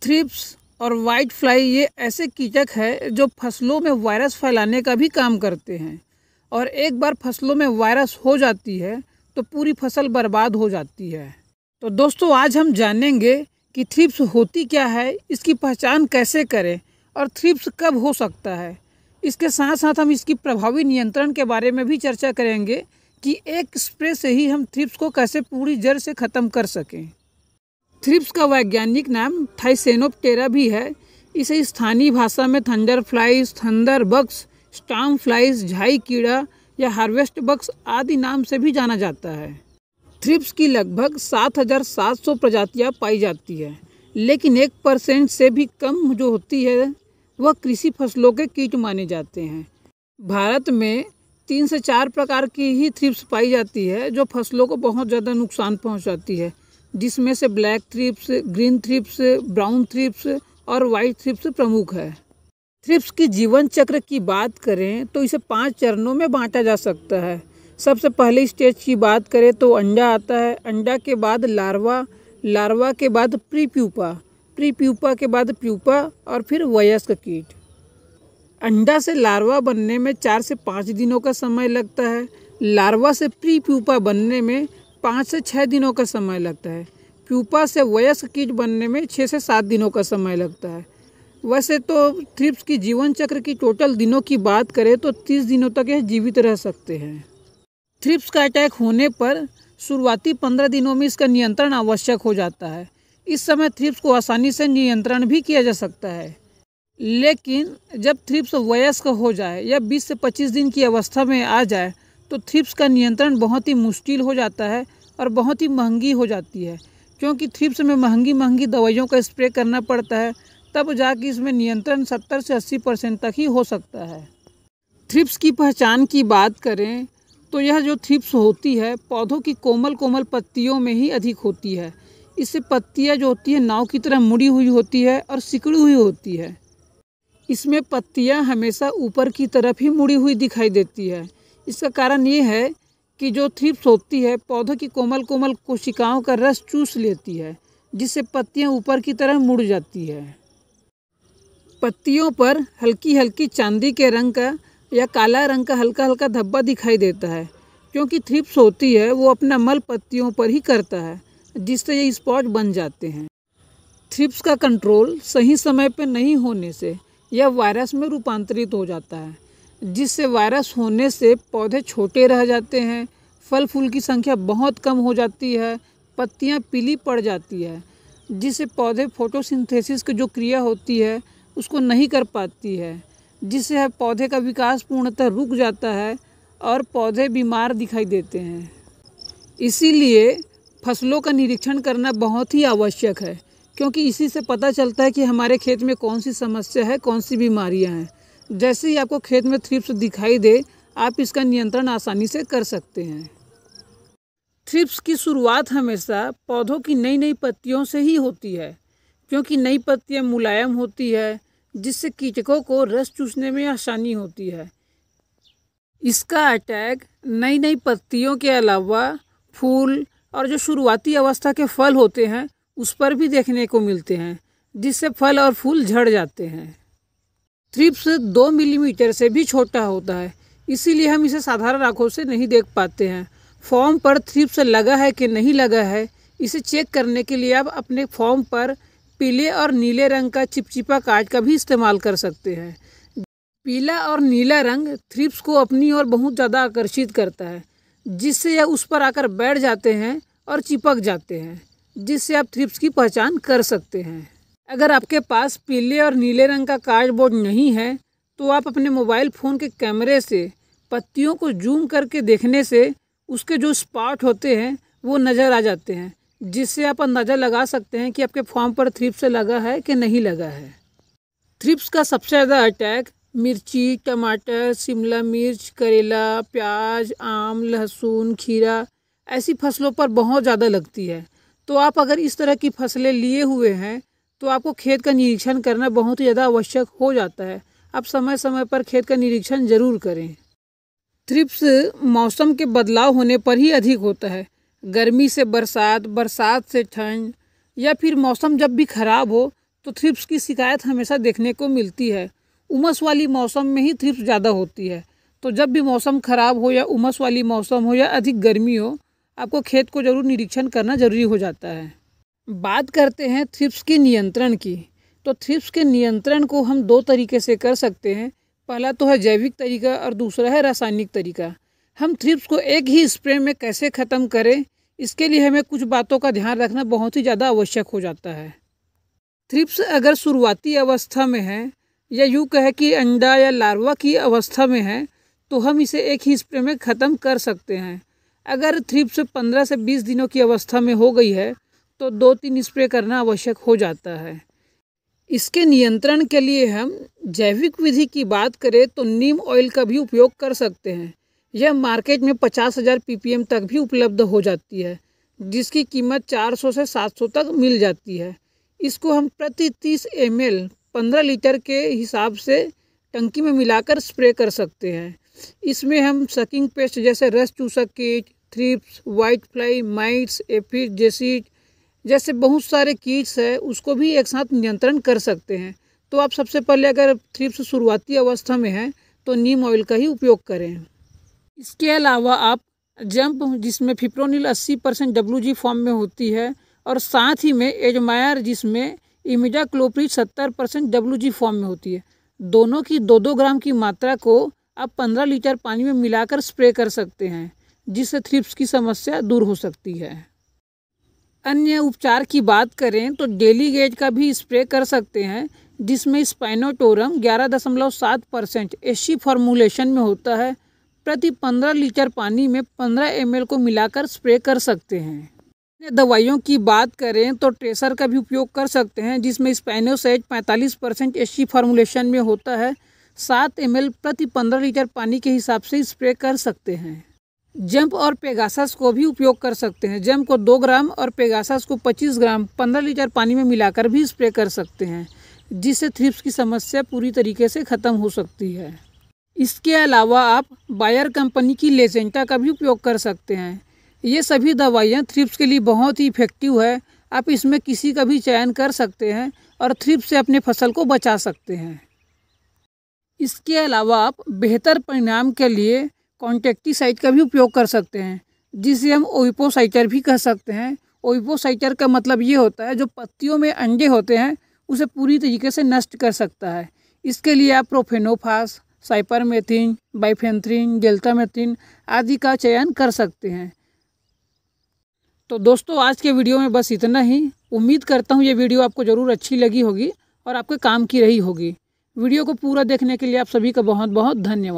Thrips और white fly ये ऐसे कीटक है जो फसलों में वायरस फैलाने का भी काम करते हैं और एक बार फसलों में वायरस हो जाती है तो पूरी फसल बर्बाद हो जाती है। तो दोस्तों आज हम जानेंगे कि थ्रिप्स होती क्या है, इसकी पहचान कैसे करें और थ्रिप्स कब हो सकता है। इसके साथ साथ हम इसकी प्रभावी नियंत्रण के बारे में भी चर्चा करेंगे कि एक स्प्रे से ही हम थ्रिप्स को कैसे पूरी जड़ से ख़त्म कर सकें। थ्रिप्स का वैज्ञानिक नाम थाइसेनोप्टेरा भी है। इसे स्थानीय भाषा में thunder flies, thunder bugs, storm flies, झाई कीड़ा या हार्वेस्ट बग्स आदि नाम से भी जाना जाता है। थ्रिप्स की लगभग 7,700 प्रजातियां पाई जाती है, लेकिन 1% से भी कम जो होती है वह कृषि फसलों के कीट माने जाते हैं। भारत में 3 से 4 प्रकार की ही थ्रिप्स पाई जाती है जो फसलों को बहुत ज़्यादा नुकसान पहुंचाती है, जिसमें से black thrips, green thrips, brown thrips और वाइट थ्रिप्स प्रमुख है। थ्रिप्स की जीवन चक्र की बात करें तो इसे 5 चरणों में बांटा जा सकता है। सबसे पहले स्टेज की बात करें तो अंडा आता है, अंडा के बाद लार्वा, लार्वा के बाद प्रीप्यूपा, प्रीप्यूपा के बाद प्यूपा और फिर वयस्क कीट। अंडा से लार्वा बनने में 4 से 5 दिनों का समय लगता है। लार्वा से प्रीप्यूपा बनने में 5 से 6 दिनों का समय लगता है। प्यूपा से वयस्क कीट बनने में 6 से 7 दिनों का समय लगता है। वैसे तो थ्रिप्स की जीवन चक्र की टोटल दिनों की बात करें तो 30 दिनों तक यह जीवित रह सकते हैं। थ्रिप्स का अटैक होने पर शुरुआती 15 दिनों में इसका नियंत्रण आवश्यक हो जाता है। इस समय थ्रिप्स को आसानी से नियंत्रण भी किया जा सकता है, लेकिन जब थ्रिप्स वयस्क हो जाए या 20 से 25 दिन की अवस्था में आ जाए तो थ्रिप्स का नियंत्रण बहुत ही मुश्किल हो जाता है और बहुत ही महंगी हो जाती है, क्योंकि थ्रिप्स में महंगी महंगी दवाइयों का स्प्रे करना पड़ता है, तब जाके इसमें नियंत्रण 70 से 80% तक ही हो सकता है। थ्रिप्स की पहचान की बात करें तो यह जो थ्रिप्स होती है पौधों की कोमल कोमल पत्तियों में ही अधिक होती है। इससे पत्तियां जो होती है नाव की तरह मुड़ी हुई होती है और सिकुड़ी हुई होती है। इसमें पत्तियां हमेशा ऊपर की तरफ ही मुड़ी हुई दिखाई देती है। इसका कारण ये है कि जो थ्रिप्स होती है पौधों की कोमल कोमल कोशिकाओं का रस चूस लेती है, जिससे पत्तियां ऊपर की तरह मुड़ जाती है। पत्तियों पर हल्की हल्की चांदी के रंग का या काला रंग का हल्का हल्का धब्बा दिखाई देता है, क्योंकि थ्रिप्स होती है वो अपना मल पत्तियों पर ही करता है, जिससे ये स्पॉट बन जाते हैं। थ्रिप्स का कंट्रोल सही समय पर नहीं होने से यह वायरस में रूपांतरित हो जाता है, जिससे वायरस होने से पौधे छोटे रह जाते हैं, फल फूल की संख्या बहुत कम हो जाती है, पत्तियां पीली पड़ जाती है, जिससे पौधे फोटोसिंथेसिस की जो क्रिया होती है उसको नहीं कर पाती है, जिससे पौधे का विकास पूर्णतः रुक जाता है और पौधे बीमार दिखाई देते हैं। इसीलिए फसलों का निरीक्षण करना बहुत ही आवश्यक है, क्योंकि इसी से पता चलता है कि हमारे खेत में कौन सी समस्या है, कौन सी बीमारियां हैं। जैसे ही आपको खेत में थ्रिप्स दिखाई दे आप इसका नियंत्रण आसानी से कर सकते हैं। थ्रिप्स की शुरुआत हमेशा पौधों की नई नई पत्तियों से ही होती है, क्योंकि नई पत्तियां मुलायम होती है, जिससे कीटकों को रस चूसने में आसानी होती है। इसका अटैक नई नई पत्तियों के अलावा फूल और जो शुरुआती अवस्था के फल होते हैं उस पर भी देखने को मिलते हैं, जिससे फल और फूल झड़ जाते हैं। थ्रिप्स 2 मिलीमीटर से भी छोटा होता है, इसीलिए हम इसे साधारण आंखों से नहीं देख पाते हैं। फॉर्म पर थ्रिप्स लगा है कि नहीं लगा है, इसे चेक करने के लिए आप अपने फॉर्म पर पीले और नीले रंग का चिपचिपा काट का भी इस्तेमाल कर सकते हैं। पीला और नीला रंग थ्रिप्स को अपनी ओर बहुत ज़्यादा आकर्षित करता है, जिससे यह उस पर आकर बैठ जाते हैं और चिपक जाते हैं, जिससे आप थ्रिप्स की पहचान कर सकते हैं। अगर आपके पास पीले और नीले रंग का कार्डबोर्ड नहीं है तो आप अपने मोबाइल फ़ोन के कैमरे से पत्तियों को जूम करके देखने से उसके जो स्पॉट होते हैं वो नज़र आ जाते हैं, जिससे आप अंदाज़ा लगा सकते हैं कि आपके फॉर्म पर थ्रिप्स लगा है कि नहीं लगा है। थ्रिप्स का सबसे ज़्यादा अटैक मिर्ची, टमाटर, शिमला मिर्च, करेला, प्याज, आम, लहसुन, खीरा ऐसी फसलों पर बहुत ज़्यादा लगती है। तो आप अगर इस तरह की फसलें लिए हुए हैं तो आपको खेत का निरीक्षण करना बहुत ही ज़्यादा आवश्यक हो जाता है। आप समय समय पर खेत का निरीक्षण जरूर करें। थ्रिप्स मौसम के बदलाव होने पर ही अधिक होता है। गर्मी से बरसात, बरसात से ठंड या फिर मौसम जब भी खराब हो तो थ्रिप्स की शिकायत हमेशा देखने को मिलती है। उमस वाली मौसम में ही थ्रिप्स ज़्यादा होती है। तो जब भी मौसम ख़राब हो या उमस वाली मौसम हो या अधिक गर्मी हो, आपको खेत को ज़रूर निरीक्षण करना ज़रूरी हो जाता है। बात करते हैं थ्रिप्स के नियंत्रण की। तो थ्रिप्स के नियंत्रण को हम 2 तरीके से कर सकते हैं। पहला तो है जैविक तरीका और दूसरा है रासायनिक तरीका। हम थ्रिप्स को एक ही स्प्रे में कैसे ख़त्म करें, इसके लिए हमें कुछ बातों का ध्यान रखना बहुत ही ज़्यादा आवश्यक हो जाता है। थ्रिप्स अगर शुरुआती अवस्था में है या यूँ कहे कि अंडा या लार्वा की अवस्था में है, तो हम इसे एक ही स्प्रे में ख़त्म कर सकते हैं। अगर थ्रिप्स 15 से 20 दिनों की अवस्था में हो गई है तो 2-3 स्प्रे करना आवश्यक हो जाता है। इसके नियंत्रण के लिए हम जैविक विधि की बात करें तो नीम ऑयल का भी उपयोग कर सकते हैं। यह मार्केट में 50,000 ppm तक भी उपलब्ध हो जाती है, जिसकी कीमत 400 से 700 तक मिल जाती है। इसको हम प्रति 30 ml 15 लीटर के हिसाब से टंकी में मिलाकर स्प्रे कर सकते हैं। इसमें हम सकिंग पेस्ट जैसे रस चूसक कीट, thrips, white fly, mites, aphid, jassid जैसे बहुत सारे कीट्स है, उसको भी एक साथ नियंत्रण कर सकते हैं। तो आप सबसे पहले अगर थ्रिप्स शुरुआती अवस्था में है तो नीम ऑयल का ही उपयोग करें। इसके अलावा आप जंप, जिसमें फिप्रोनिल 80% WG फॉर्म में होती है, और साथ ही में एजमायर जिसमें इमिडाक्लोप्रिड 70% WG फॉर्म में होती है, दोनों की 2-2 ग्राम की मात्रा को आप 15 लीटर पानी में मिलाकर स्प्रे कर सकते हैं, जिससे थ्रिप्स की समस्या दूर हो सकती है। अन्य उपचार की बात करें तो डेली गेज का भी स्प्रे कर सकते हैं, जिसमें स्पाइनोटोरम 11.7% SC फॉर्मूलेशन में होता है। प्रति 15 लीटर पानी में 15 ml को मिलाकर स्प्रे कर सकते हैं। दवाइयों की बात करें तो ट्रेसर का भी उपयोग कर सकते हैं, जिसमें स्पाइनोसेट 45% SC फॉर्मूलेशन में होता है। 7 ml प्रति 15 लीटर पानी के हिसाब से स्प्रे कर सकते हैं। जंप और पेगासस को भी उपयोग कर सकते हैं। जंप को 2 ग्राम और पेगासस को 25 ग्राम 15 लीटर पानी में मिलाकर भी स्प्रे कर सकते हैं, जिससे थ्रिप्स की समस्या पूरी तरीके से ख़त्म हो सकती है। इसके अलावा आप बायर कंपनी की लेजेंटा का भी उपयोग कर सकते हैं। ये सभी दवाइयाँ थ्रिप्स के लिए बहुत ही इफेक्टिव है। आप इसमें किसी का भी चयन कर सकते हैं और थ्रिप्स से अपने फसल को बचा सकते हैं। इसके अलावा आप बेहतर परिणाम के लिए कॉन्टेक्टिसाइड का भी उपयोग कर सकते हैं, जिसे हम ओविपोसाइटर भी कह सकते हैं। ओविपोसाइटर का मतलब ये होता है जो पत्तियों में अंडे होते हैं उसे पूरी तरीके से नष्ट कर सकता है। इसके लिए आप प्रोफेनोफास, साइपरमेथ्रिन, बाइफेंथ्रिन, डेल्टामेथ्रिन आदि का चयन कर सकते हैं। तो दोस्तों, आज के वीडियो में बस इतना ही। उम्मीद करता हूँ ये वीडियो आपको ज़रूर अच्छी लगी होगी और आपके काम की रही होगी। वीडियो को पूरा देखने के लिए आप सभी का बहुत बहुत धन्यवाद।